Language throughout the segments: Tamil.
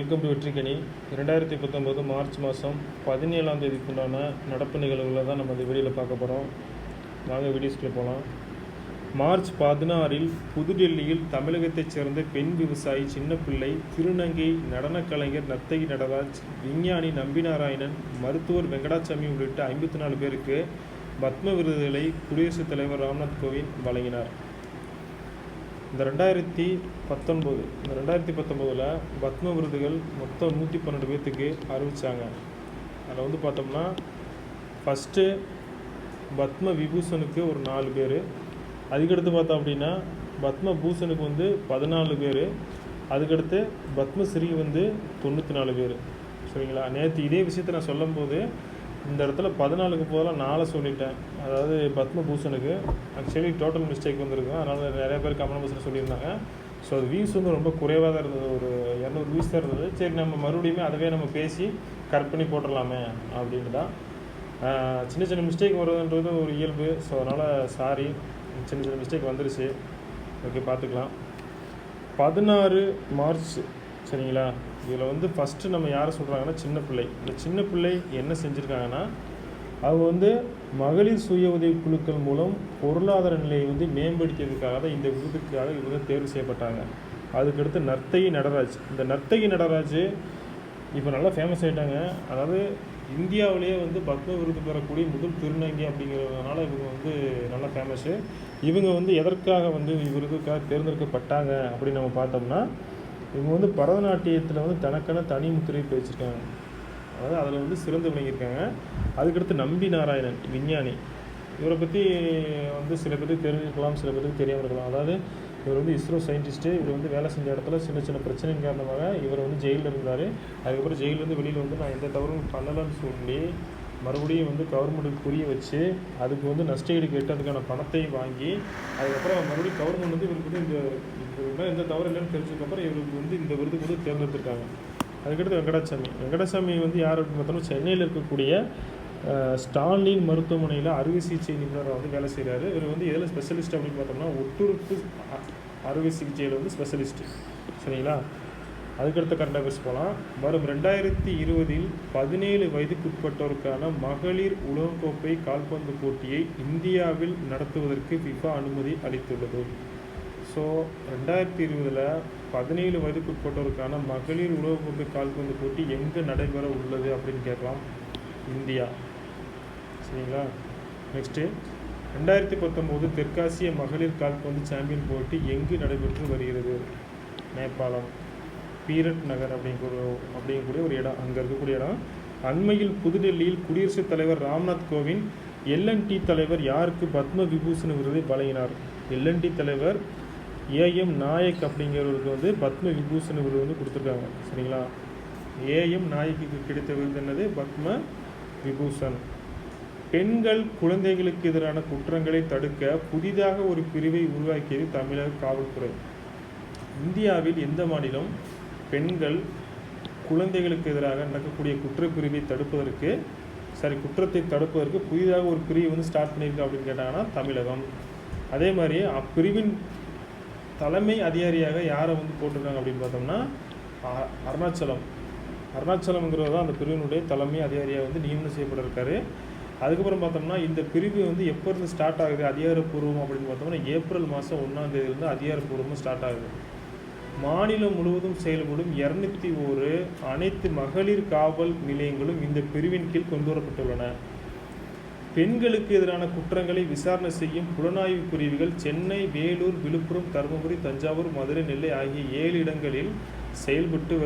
Welcome to வெற்றிக்கணி. 2019 மார்ச் மாதம் 17ஆம் தேதிக்குண்டான நடப்பு நிகழ்வுகளை தான் நம்ம இந்த வீடியோவில் பார்க்க போகிறோம். வாங்க வீடியோஸ்க்குள்ளே போகலாம். மார்ச் 16 புதுடெல்லியில் தமிழகத்தைச் சேர்ந்த பெண் விவசாயி சின்னப்பிள்ளை, திருநங்கை நடனக் கலைஞர் நர்த்தகி நடராஜ், விஞ்ஞானி நம்பிநாராயணன், மருத்துவர் வெங்கடாசாமி உள்ளிட்ட 54 பேருக்கு பத்ம விருதுகளை குடியரசுத் தலைவர் ராம்நாத் கோவிந்த் வழங்கினார். இந்த 2019 பத்ம விருதுகள் மொத்தம் 112 பேர்த்துக்கு அறிவித்தாங்க. அதில் பார்த்தோம்னா ஃபஸ்ட்டு பத்ம விபூஷனுக்கு ஒரு 4 பேர், அதுக்கடுத்து பார்த்தோம் அப்படின்னா பத்ம பூஷனுக்கு 14 பேர், அதுக்கடுத்து பத்மஸ்ரீ 94 பேர். சரிங்களா? நேற்று இதே விஷயத்தை நான் சொல்லும்போது இந்த இடத்துல 14க்கு போதெல்லாம் 4 சொல்லிட்டேன். அதாவது பத்ம பூஷனுக்கு ஆக்சுவலி டோட்டல் மிஸ்டேக் வந்திருக்கும். அதனால் நிறைய பேர் கமெண்ட் பாக்ஸில் சொல்லியிருந்தாங்க. ஸோ அது வியூஸ் ரொம்ப குறைவாக தான் இருந்தது, ஒரு 200 வியூஸ் தான் இருந்தது. சரி, நம்ம மறுபடியுமே அதவே நம்ம பேசி கரெக்ட் பண்ணி போட்டுடலாமே அப்படின்னு தான். சின்ன சின்ன மிஸ்டேக் வருதுன்றது ஒரு இயல்பு. ஸோ அதனால் சாரி, சின்ன சின்ன மிஸ்டேக் வந்துருச்சு. ஓகே, பார்த்துக்கலாம். 16 மார்ச், சரிங்களா? இதில் ஃபஸ்ட்டு நம்ம யாரை சொல்கிறாங்கன்னா சின்னப்பிள்ளை. இந்த சின்னப்பிள்ளை என்ன செஞ்சுருக்காங்கன்னா, அவங்க மகளிர் சுய உதவி குழுக்கள் மூலம் பொருளாதார நிலையை மேம்படுத்தியதுக்காக தான் இந்த விருதுக்காக இவங்க தேர்வு செய்யப்பட்டாங்க. அதுக்கடுத்து நர்த்தகி நடராஜ். இந்த நர்த்தகி நடராஜ் இப்போ நல்லா ஃபேமஸ் ஆகிட்டாங்க. அதாவது இந்தியாவிலேயே பத்ம விருது பெறக்கூடிய முதல் திருநங்கை அப்படிங்கிறதுனால இவங்க நல்லா ஃபேமஸ்ஸு. இவங்க எதற்காக விருதுக்காக தேர்ந்தெடுக்கப்பட்டாங்க அப்படின்னு நம்ம பார்த்தோம்னா, இவங்க பரதநாட்டியத்தில் தனக்கான தனி முத்திரை வச்சுருக்காங்க. அதாவது அதில் சிறந்து விளங்கியிருக்காங்க. அதுக்கடுத்து நம்பி நாராயணன், விஞ்ஞானி. இவரை பற்றி சில பேருக்கு தெரிஞ்சிருக்கலாம், சில பேருக்கு தெரியாமல் இருக்கலாம். அதாவது இவர் இஸ்ரோ சயின்டிஸ்ட்டு. இவர் வேலை செஞ்ச இடத்துல சின்ன சின்ன பிரச்சனையின் காரணமாக இவர் ஜெயிலில் இருந்தார். அதுக்கப்புறம் ஜெயிலேருந்து வெளியில் நான் எந்த தவறும் பண்ணலைன்னு சொல்லி மறுபடியும் கவர்மெண்ட்டுக்கு புரிய வச்சு அதுக்கு நஷ்டஈடு கேட்டு அதுக்கான பணத்தை வாங்கி அதுக்கப்புறம் மறுபடியும் கவர்மெண்ட் இவருக்கு இந்த எந்த தவறு இல்லைன்னு தெரிஞ்சதுக்கப்புறம் இவருக்கு இந்த விருதுக்கு தேர்ந்தெடுத்திருக்காங்க. அதுக்கடுத்து வெங்கடாசாமி யார் அப்படின்னு பார்த்தோம்னா, சென்னையில் இருக்கக்கூடிய ஸ்டாலின் மருத்துவமனையில் அறுவை சிகிச்சை நிபுணராக வேலை செய்கிறாரு. இவர் எதில் ஸ்பெஷலிஸ்ட் அப்படின்னு பார்த்தோம்னா, ஒட்டுறுப்பு அறுவை சிகிச்சையில் ஸ்பெஷலிஸ்ட்டு. சரிங்களா? அதுக்கடுத்த கரண்ட் அஃபேர்ஸ் போகலாம். வரும் 2020 17 வயதுக்குட்பட்டோருக்கான மகளிர் உலகக்கோப்பை கால்பந்து போட்டியை இந்தியாவில் நடத்துவதற்கு ஃபிஃபா அனுமதி அளித்துள்ளது. ஸோ 2020 17 வயதுக்குட்பட்டோருக்கான மகளிர் உலகக்கோப்பை கால்பந்து போட்டி எங்கே நடைபெற உள்ளது அப்படின்னு கேட்கலாம். இந்தியா. சரிங்களா? நெக்ஸ்ட்டு 2019 தெற்காசிய மகளிர் கால்பந்து சாம்பியன் போட்டி எங்கு நடைபெற்று வருகிறது? நேபாளம், பீரட் நகர் அப்படிங்கக்கூடிய ஒரு இடம், அங்கே இருக்கக்கூடிய இடம். அண்மையில் புதுடெல்லியில் குடியரசுத் தலைவர் ராம்நாத் கோவிந்த் LNT தலைவர் யாருக்கு பத்ம விபூஷன் விருதை வழங்கினார்? LNT தலைவர் AM நாயக் அப்படிங்கிறவருக்கு பத்ம விபூஷன் விருது கொடுத்துருக்காங்க. சரிங்களா? AM நாயக்கு கிடைத்த விருது என்னது? பத்ம விபூஷன். பெண்கள் குழந்தைகளுக்கு எதிரான குற்றங்களை தடுக்க புதிதாக ஒரு பிரிவை உருவாக்கியது தமிழக காவல்துறை. இந்தியாவில் எந்த மாநிலம் பெண்கள் குழந்தைகளுக்கு எதிராக நடக்கக்கூடிய குற்றப்பிரிவை குற்றத்தை தடுப்பதற்கு புதிதாக ஒரு பிரிவு ஸ்டார்ட் பண்ணியிருக்கு அப்படின்னு கேட்டாங்கன்னா தமிழகம். அதே மாதிரி அப்பிரிவின் தலைமை அதிகாரியாக யாரை போட்டிருக்காங்க அப்படின்னு பார்த்தோம்னா அருணாச்சலம்ங்கிறது தான் அந்த பிரிவினுடைய தலைமை அதிகாரியாக நியமனம் செய்யப்பட்டிருக்காரு. அதுக்கப்புறம் பார்த்தோம்னா இந்த பிரிவு எப்போ இருந்து ஸ்டார்ட் ஆகுது அதிகாரப்பூர்வம் அப்படின்னு பார்த்தோம்னா, ஏப்ரல் மாதம் 1ஆம் தேதியிலிருந்து அதிகாரப்பூர்வமாக ஸ்டார்ட் ஆகுது. மாநிலம் முழுவதும் செயல்படும் 201 அனைத்து மகளிர் காவல் நிலையங்களும் இந்த பிரிவின் கீழ் கொண்டு வரப்பட்டுள்ளன. பெண்களுக்கு எதிரான குற்றங்களை விசாரணை செய்யும் புலனாய்வு பிரிவுகள் சென்னை, வேலூர், விழுப்புரம், தருமபுரி, தஞ்சாவூர், மதுரை, நெல்லை ஆகிய 7 இடங்களில் செயல்பட்டு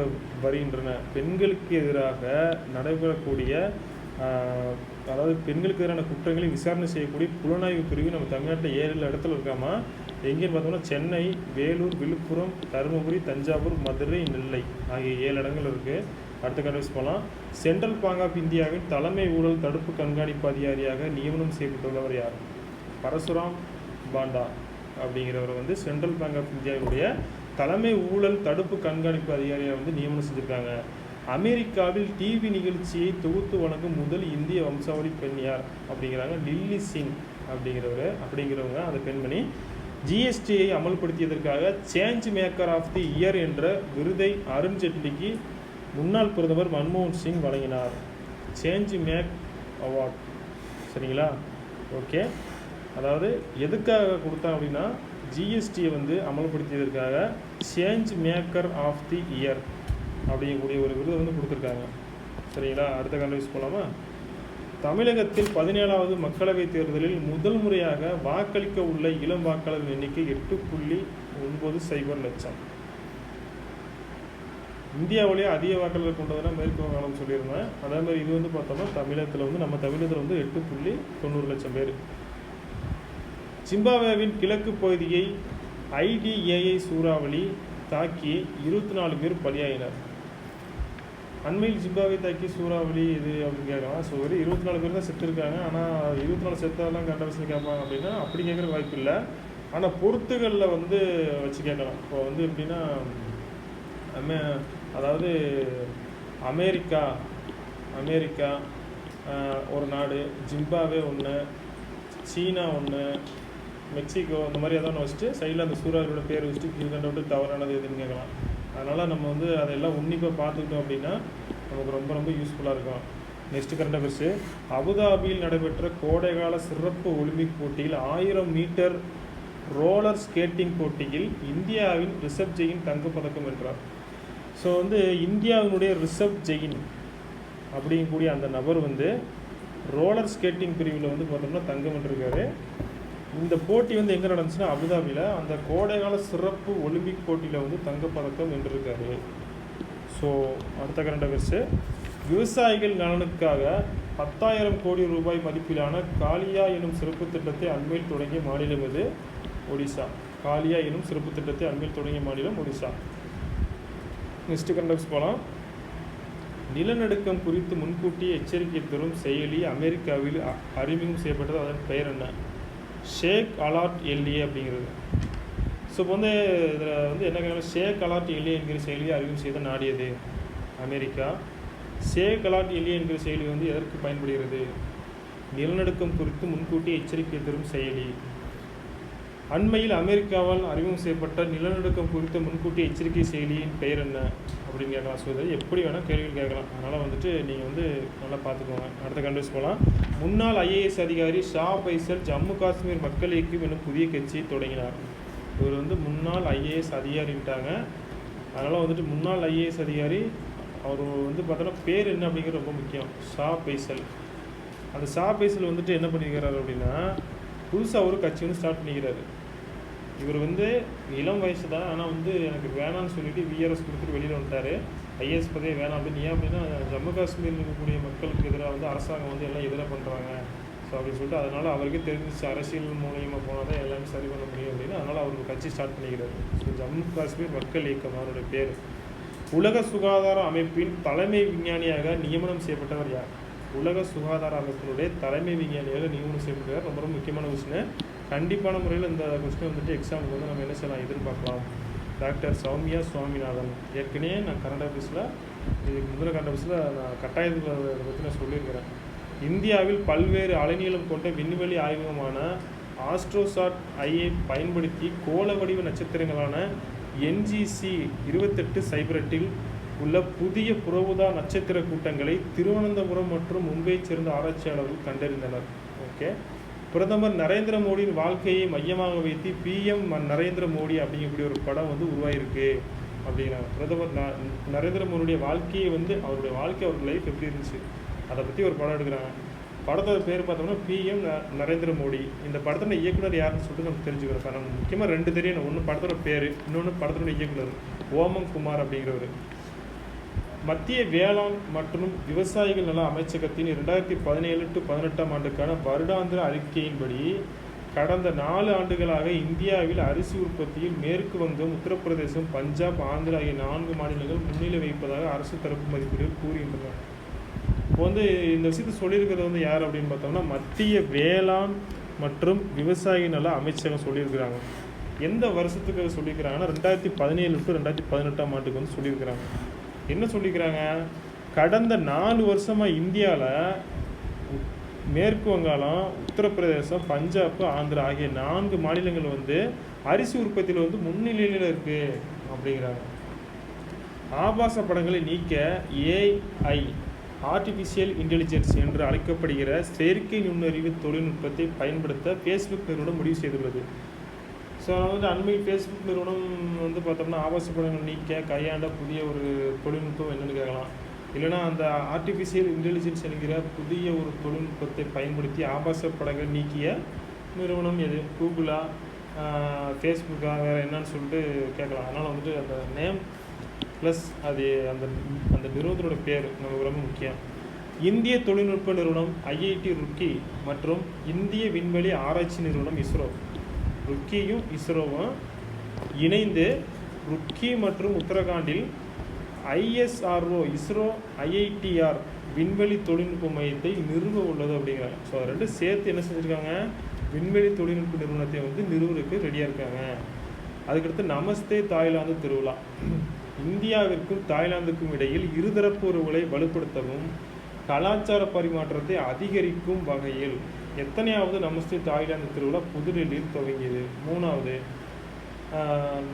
வருகின்றன. பெண்களுக்கு எதிராக நடைபெறக்கூடிய அதாவது பெண்களுக்கு எதிரான குற்றங்களை விசாரணை செய்யக்கூடிய புலனாய்வு பிரிவு நம்ம தமிழ்நாட்டில் 7 இடத்துல இருக்காமா. எங்கேன்னு பார்த்தோம்னா சென்னை, வேலூர், விழுப்புரம், தருமபுரி, தஞ்சாவூர், மதுரை, நெல்லை ஆகிய 7 இடங்கள் இருக்குது. அடுத்த கன்வெர்ஸ் போகலாம். சென்ட்ரல் பேங்க் ஆஃப் இந்தியாவின் தலைமை ஊழல் தடுப்பு கண்காணிப்பு அதிகாரியாக நியமனம் செய்யப்பட்டுள்ளவர் யார்? பரசுராம் பாண்டா அப்படிங்கிறவர் சென்ட்ரல் பேங்க் ஆஃப் இந்தியாவுடைய தலைமை ஊழல் தடுப்பு கண்காணிப்பு அதிகாரியாக நியமனம் செஞ்சுருக்காங்க. அமெரிக்காவில் டிவி நிகழ்ச்சியை தொகுத்து வழங்கும் முதல் இந்திய வம்சாவளி பெண் யார் அப்படிங்கிறாங்க? லில்லி சிங் அப்படிங்கிறவங்க அந்த பெண்மணி. ஜிஎஸ்டியை அமல்படுத்தியதற்காக change maker of the year என்ற விருதை அருண் ஜெட்லிக்கு முன்னாள் பிரதமர் மன்மோகன் சிங் வழங்கினார். Change make award. சரிங்களா? ஓகே. அதாவது எதுக்காக கொடுத்தாங்க அப்படின்னா ஜிஎஸ்டியை வந்து அமல்படுத்தியதற்காக change maker of the year அப்படிங்கக்கூடிய ஒரு விருது வந்து கொடுத்துருக்காங்க. சரிங்களா? அடுத்த கண்டவிஸ் போகலாமா? தமிழகத்தில் 17வது மக்களவைத் தேர்தலில் முதல் முறையாக வாக்களிக்க உள்ள இளம் வாக்காளர்கள் எண்ணிக்கை 8.90 லட்சம். இந்தியாவிலேயே அதிக வாக்காளர்கள் கொண்டதுன்னா மேற்கு வங்காளம் சொல்லியிருந்தேன். அதே மாதிரி இது வந்து பார்த்தோம்னா தமிழகத்தில் வந்து நம்ம தமிழகத்தில் வந்து 8.90 லட்சம் பேர். ஜிம்பாப்வேவின் கிழக்கு பகுதியை ஐடிஏஐ சூறாவளி தாக்கி 24 பேர் பலியாயினர். அண்மையில் ஜிம்பாப்வே தாக்கி சூறாவளி இது அப்படின்னு கேட்கலாம். ஸோ ஒரு 24 பேர் தான் செத்துருக்காங்க. ஆனால் 24 செத்தாலாம் கண்டவிஷன் கேட்பாங்க அப்படின்னா அப்படி கேட்குற வாய்ப்பு இல்லை. ஆனால் பொறுத்துகளில் வந்து வச்சு கேட்கலாம். இப்போ வந்து எப்படின்னா அதாவது அமெரிக்கா ஒரு நாடு, ஜிம்பாப்வே ஒன்று, சீனா ஒன்று, மெக்சிகோ, இந்த மாதிரி ஏதாவது ஒன்று வச்சுட்டு சைடில் அந்த சூறாவளியோட பேர் வச்சுட்டு கீழ்கண்ட விட்டு தவறானது எதுன்னு கேட்கலாம். அதனால் நம்ம வந்து அதெல்லாம் உன்னிப்பாக பார்த்துக்கிட்டோம் அப்படின்னா நமக்கு ரொம்ப ரொம்ப யூஸ்ஃபுல்லாக இருக்கும். Next current affairs. அபுதாபியில் நடைபெற்ற கோடைகால சிறப்பு ஒலிம்பிக் போட்டியில் 1000 மீட்டர் ரோலர் ஸ்கேட்டிங் போட்டியில் இந்தியாவின் ரிஷப் ஜெயின் தங்கப்பதக்கம் வென்றார். ஸோ வந்து இந்தியாவினுடைய ரிஷப் ஜெயின் அப்படிங்கக்கூடிய அந்த நபர் வந்து ரோலர் ஸ்கேட்டிங் பிரிவில் வந்து பார்த்தோம்னா தங்கம் வென்றிருக்காரு. இந்த போட்டி வந்து எங்கே நடந்துச்சுன்னா அபுதாபியில் அந்த கோடைகால சிறப்பு ஒலிம்பிக் போட்டியில் வந்து தங்கப்பதக்கம் வென்றிருக்காரு. ஸோ அடுத்த கரண்ட் அஃபேர்ஸு. விவசாயிகள் நலனுக்காக 10,000 கோடி ரூபாய் மதிப்பிலான காலியா எனும் சிறப்பு திட்டத்தை அண்மையில் தொடங்கிய மாநிலம் இது ஒடிசா. காலியா எனும் சிறப்பு திட்டத்தை அண்மையில் தொடங்கிய மாநிலம் ஒடிசா. நெக்ஸ்ட் கரண்ட் அஃபேர்ஸ் போகலாம். நிலநடுக்கம் குறித்து முன்கூட்டியே எச்சரிக்கை தரும் செயலி அமெரிக்காவில் அறிமுகம் செய்யப்பட்டது. அதன் பெயர் என்ன? ஷேக் அலர்ட் எல்ஏ அப்படிங்கிறது. ஸோ இப்போ வந்து இதில் வந்து என்ன கேட்கலாம், ஷேக் அலர்ட் எல்ஏ என்கிற செயலியை அறிமுகம் செய்த நாடியது அமெரிக்கா. ஷேக் அலர்ட் எல்ஏ என்கிற செயலி வந்து எதற்கு பயன்படுகிறது? நிலநடுக்கம் குறித்து முன்கூட்டியே எச்சரிக்கை தரும் செயலி. அண்மையில் அமெரிக்காவால் அறிமுகம் செய்யப்பட்ட நிலநடுக்கம் குறித்த முன்கூட்டிய எச்சரிக்கை செயலியின் பெயர் என்ன அப்படின்னு கேட்கலாம். ஸோ இதை எப்படி வேணால் கேள்விகள் கேட்கலாம். அதனால் வந்துட்டு நீங்கள் வந்து நல்லா பார்த்துக்கோங்க. அடுத்த கண்டவிஸ் போகலாம். முன்னாள் ஐஏஎஸ் அதிகாரி ஷா பைசல் ஜம்மு காஷ்மீர் மக்கள் இயக்கம் என்னும் புதிய கட்சியை தொடங்கினார். இவர் வந்து முன்னாள் ஐஏஎஸ் அதிகாரிட்டாங்க. அதனால் வந்துட்டு முன்னாள் ஐஏஎஸ் அதிகாரி அவர் வந்து பார்த்தோன்னா பேர் என்ன அப்படிங்கிறது ரொம்ப முக்கியம். ஷா பைசல். அந்த ஷா பைசல் வந்துட்டு என்ன பண்ணியிருக்கிறாரு அப்படின்னா புதுசாக ஒரு கட்சி வந்து ஸ்டார்ட் பண்ணிக்கிறாரு. இவர் வந்து இளம் வயசு தான், ஆனால் வந்து எனக்கு வேணான்னு சொல்லிட்டு விஆர்எஸ் கொடுத்துட்டு வெளியில் வந்துட்டார். ஐஏஎஸ் பதவியே வேணாம் அப்படின்னு. ஏன் அப்படின்னா ஜம்மு காஷ்மீரில் இருக்கக்கூடிய மக்களுக்கு எதிராக வந்து அரசாங்கம் வந்து எல்லாம் எதிராக பண்ணுறாங்க. ஸோ அப்படின்னு சொல்லிட்டு அதனால் அவருக்கே தெரிஞ்சிச்சு அரசியல் மூலியமாக போனால் தான் எல்லாமே சரி பண்ண முடியும் அப்படின்னு. அதனால் அவருக்கு கட்சி ஸ்டார்ட் பண்ணிக்கிறாரு. ஸோ ஜம்மு காஷ்மீர் மக்கள் இயக்கம் அவருடைய பேர். உலக சுகாதார அமைப்பின் தலைமை விஞ்ஞானியாக நியமனம் செய்யப்பட்டவர் யார்? உலக சுகாதார அமைப்பினுடைய தலைமை விஞ்ஞானியாக நியமனம் செய்யப்பட்டவர். ரொம்ப ரொம்ப முக்கியமான கொஸ்டின். கண்டிப்பான முறையில் இந்த கொஸ்டின் வந்துட்டு எக்ஸாமுக்கு வந்து நம்ம என்ன செய்யலாம் எதிர்பார்க்கலாம். டாக்டர் சௌமியா சுவாமிநாதன். ஏற்கனவே நான் கரண்ட் ஆஃபீஸில் இதுக்கு முந்தின கரண்ட் ஆஃபீஸில் நான் கட்டாயத்தில் அதை பற்றி நான் சொல்லியிருக்கிறேன். இந்தியாவில் பல்வேறு அலைநீளம் கொண்ட விண்வெளி ஆய்வகமான ஆஸ்ட்ரோசாட் ஐயை பயன்படுத்தி கோள வடிவ நட்சத்திரங்களான NGC 2808 உள்ள புதிய புறஊதா நட்சத்திர கூட்டங்களை திருவனந்தபுரம் மற்றும் மும்பையைச் சேர்ந்த ஆராய்ச்சியாளர்கள் கண்டறிந்தனர். ஓகே. பிரதமர் நரேந்திர மோடியின் வாழ்க்கையை மையமாக வைத்து PM நரேந்திர மோடி அப்படிங்கக்கூடிய ஒரு படம் வந்து உருவாயிருக்கு அப்படிங்கிறாங்க. பிரதமர் நரேந்திர மோடியுடைய வாழ்க்கையை வந்து அவருடைய வாழ்க்கை, அவருடைய லைஃப் எப்படி இருந்துச்சு அதை பற்றி ஒரு படம் எடுக்கிறாங்க. படத்தோட பேர் பார்த்தோம்னா PM நரேந்திர மோடி. இந்த படத்தோட இயக்குனர் யாருன்னு சொல்லிட்டு நம்ம தெரிஞ்சுக்கிறோம். காரணம் முக்கியமாக 2 தெரியணும். ஒன்று படத்தோட பேர், இன்னொன்று படத்தோட இயக்குனர் ஓமம் குமார் அப்படிங்கிறவர். மத்திய வேளாண் மற்றும் விவசாயிகள் நல அமைச்சகத்தின் 2017 to 2018 ஆண்டுக்கான வருடாந்திர அறிக்கையின்படி கடந்த 4 ஆண்டுகளாக இந்தியாவில் அரிசி உற்பத்தியில் மேற்கு வங்கம், உத்தரப்பிரதேசம், பஞ்சாப், ஆந்திரா ஆகிய 4 மாநிலங்கள் முன்னிலை வைப்பதாக அரசு தரப்பு மதிப்பீடுகள் கூறுகின்றன. இப்போ வந்து இந்த விஷயத்தை சொல்லியிருக்கிறது வந்து யார் அப்படின்னு பார்த்தோம்னா மத்திய வேளாண் மற்றும் விவசாய நல அமைச்சகம் சொல்லியிருக்கிறாங்க. எந்த வருஷத்துக்கு அது சொல்லியிருக்கிறாங்கன்னா 2017 to 2018 ஆண்டுக்கு வந்து சொல்லியிருக்கிறாங்க. என்ன சொல்லிக்கிறாங்க? கடந்த 4 வருஷமாக இந்தியாவில் மேற்கு வங்காளம், உத்தரப்பிரதேசம், பஞ்சாப், ஆந்திரா ஆகிய 4 மாநிலங்கள் வந்து அரிசி உற்பத்தியில் வந்து முன்னிலையில் இருக்குது அப்படிங்கிறாங்க. ஆபாச படங்களை நீக்க ஏஐ ஆர்டிஃபிஷியல் இன்டெலிஜென்ஸ் என்று அழைக்கப்படுகிற செயற்கை நுண்ணறிவு தொழில்நுட்பத்தை பயன்படுத்த ஃபேஸ்புக் நிறுவனம் முடிவு செய்துள்ளது. ஸோ அண்மையில் ஃபேஸ்புக் நிறுவனம் பார்த்தோம்னா ஆபாச படங்கள் நீக்க கையாண்ட புதிய ஒரு தொழில்நுட்பம் என்னென்னு கேட்கலாம். இல்லைனா அந்த ஆர்டிஃபிஷியல் இன்டெலிஜென்ஸ் என்கிற புதிய ஒரு தொழில்நுட்பத்தை பயன்படுத்தி ஆபாச படங்கள் நீக்கிய நிறுவனம் எது? கூகுளா, ஃபேஸ்புக்கா, வேறு என்னன்னு சொல்லிட்டு கேட்கலாம். அதனால் அந்த நேம் ப்ளஸ் அது அந்த அந்த நிறுவனத்தோட பேர் நமக்கு ரொம்ப முக்கியம். இந்திய தொழில்நுட்ப நிறுவனம் ஐஐடி ருக்கி மற்றும் இந்திய விண்வெளி ஆராய்ச்சி நிறுவனம் இஸ்ரோ, ருக்கியும் இஸ்ரோவும் இணைந்து ருக்கி மற்றும் உத்தரகாண்டில் ஐஎஸ்ஆர்ஓ இஸ்ரோ ஐஐடிஆர் விண்வெளி தொழில்நுட்ப மையத்தை நிறுவ உள்ளது அப்படிங்கிறாங்க. ஸோ ரெண்டு சேர்த்து என்ன செஞ்சுருக்காங்க? விண்வெளி தொழில்நுட்ப நிறுவனத்தை நிறுவனத்துக்கு ரெடியாக இருக்காங்க. அதுக்கடுத்து நமஸ்தே தாய்லாந்து திருவிழா. இந்தியாவிற்கும் தாய்லாந்துக்கும் இடையில் இருதரப்பு உறவுகளை வலுப்படுத்தவும் கலாச்சார பரிமாற்றத்தை அதிகரிக்கும் வகையில் எத்தனையாவது நமஸ்தே தாய்லாந்து திருவிழா புதுடெல்லியில் துவங்கியது? 3வது.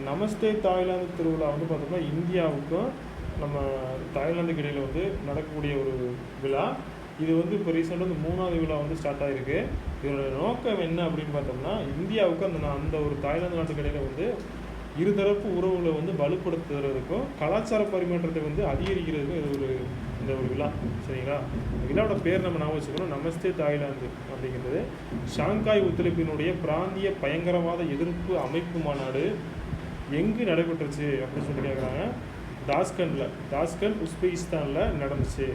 நமஸ்தே தாய்லாந்து திருவிழா பார்த்தோம்னா இந்தியாவுக்கும் நம்ம தாய்லாந்துக்கு இடையில் நடக்கக்கூடிய ஒரு விழா. இது இப்போ ரீசெண்டாக 3வது விழா ஸ்டார்ட் ஆகிருக்கு. இதோட நோக்கம் என்ன அப்படின்னு பார்த்தோம்னா இந்தியாவுக்கு அந்த ஒரு தாய்லாந்து நாட்டுக்கு இடையில் இருதரப்பு உறவுகளை வலுப்படுத்துறதுக்கும் கலாச்சார பரிமாற்றத்தை அதிகரிக்கிறதுக்கும் இந்த ஒரு விழா. சரிங்களா? இந்த விழாவோட பேர் நம்ம ஞாபகம் வச்சுக்கணும், நமஸ்தே தாய்லாந்து அப்படிங்கிறது. ஷாங்காய் ஒத்துழைப்பினுடைய பிராந்திய பயங்கரவாத எதிர்ப்பு அமைப்பு மாநாடு எங்கு நடைபெற்றுச்சு அப்படின்னு சொல்லி கேட்குறாங்க. தாஸ்கண்ட் உஸ்பெகிஸ்தானில் நடந்துச்சு.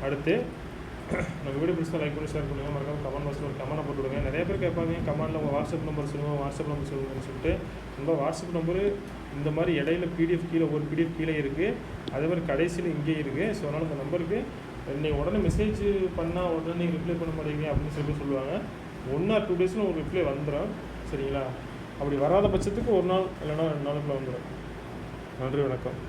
அடுத்து நம்ம வீடியோ பிடிச்சா லைக் பண்ணி ஷேர் பண்ணுங்கள். மறக்காம கமெண்ட் பாக்ஸில் ஒரு கமெண்ட் போட்டு விடுங்க. நிறைய பேர் கேட்பாங்க கமெண்டில் உங்கள் வாட்ஸ்அப் நம்பர் சொல்லுங்கன்னு சொல்லிட்டு. நம்ம வாட்ஸ்அப் நம்பரு இந்த மாதிரி இடையில பிடிஎஃப் கீழே ஒரு பிடிஎஃப் கீழே இருக்குது, அதே மாதிரி கடைசியில் இங்கே இருக்குது. ஸோ அதனால் இந்த நம்பருக்கு நீங்கள் உடனே மெசேஜ் பண்ணால் உடனே நீங்கள் ரிப்ளை பண்ண மாட்டீங்க அப்படின்னு சொல்லுவாங்க. 1 or 2 days ஒரு ரிப்ளை வந்துடும். சரிங்களா? அப்படி வராத பட்சத்துக்கு ஒரு நாள் இல்லைனா 2 நாளுக்குள்ளே வந்துடும். நன்றி, வணக்கம்.